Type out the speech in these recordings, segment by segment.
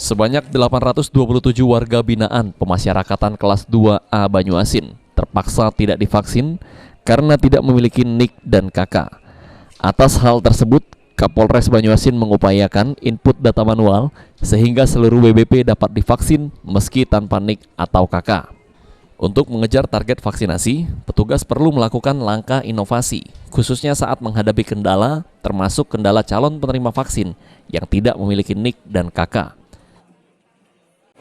Sebanyak 827 warga binaan pemasyarakatan kelas 2A Banyuasin terpaksa tidak divaksin karena tidak memiliki NIK dan KK. Atas hal tersebut, Kapolres Banyuasin mengupayakan input data manual sehingga seluruh WBP dapat divaksin meski tanpa NIK atau KK. Untuk mengejar target vaksinasi, petugas perlu melakukan langkah inovasi, khususnya saat menghadapi kendala, termasuk kendala calon penerima vaksin yang tidak memiliki NIK dan KK.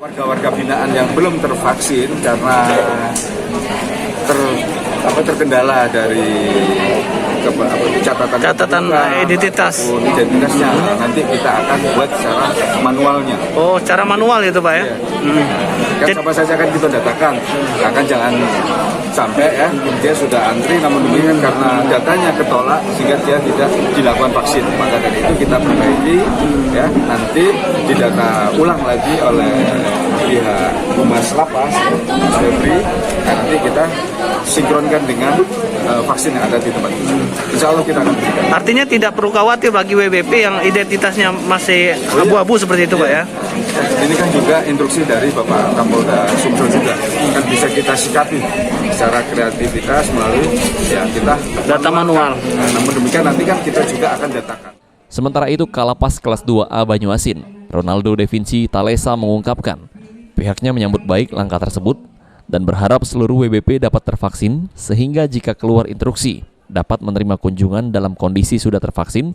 Warga-warga binaan yang belum tervaksin karena terkendala dari catatan identitasnya, nanti kita akan buat secara manualnya. Oh, secara manual itu Pak ya? Kan siapa saja akan kita datakan, akan jangan sampai ya dia sudah antri namun demikian karena datanya ketolak sehingga dia tidak dilakukan vaksin. Maka dari itu kita perbaiki ya, nanti didata ulang lagi oleh pihak Humas Lapas, Febri, nanti kita sinkronkan dengan vaksin yang ada di tempat itu. Insya Allah kita akan berikan. Artinya tidak perlu khawatir bagi WBP yang identitasnya masih abu-abu seperti itu Pak ya? Ini kan juga instruksi dari Bapak Kapolda Sumsel juga, kan bisa kita sikapi secara kreativitas melalui ya kita data manual. Namun demikian nanti kan kita juga akan datakan. Sementara itu, Kalapas kelas 2A Banyuasin, Ronaldo Da Vinci Talesa mengungkapkan, pihaknya menyambut baik langkah tersebut dan berharap seluruh WBP dapat tervaksin sehingga jika keluar instruksi dapat menerima kunjungan dalam kondisi sudah tervaksin,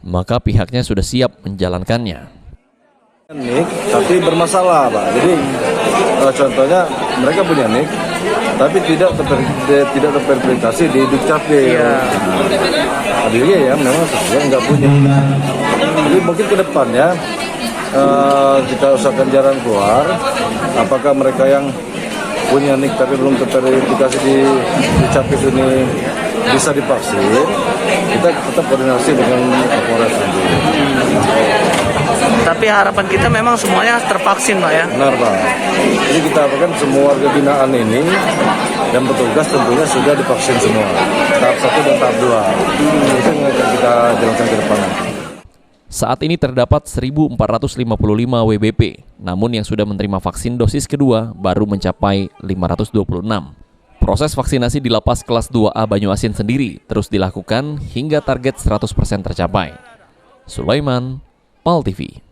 maka pihaknya sudah siap menjalankannya. NIK tapi bermasalah Pak. Jadi contohnya mereka punya NIK tapi tidak terverifikasi di Dukcapil. Adanya ya memang saya nggak punya. Jadi mungkin ke depannya kita usahakan jalan keluar. Apakah mereka yang punya NIK tapi belum terverifikasi di Dukcapil ini bisa divaksin? Kita tetap koordinasi dengan Kapolres nanti. Tapi harapan kita memang semuanya tervaksin Pak ya? Benar Pak. Jadi kita harapkan semua warga binaan ini dan petugas tentunya sudah divaksin semua. Tahap 1 dan tahap 2. Itu yang akan kita jalankan ke depan. Saat ini terdapat 1.455 WBP, namun yang sudah menerima vaksin dosis kedua baru mencapai 526. Proses vaksinasi di Lapas kelas 2A Banyuasin sendiri terus dilakukan hingga target 100% tercapai. Sulaiman, PAL TV.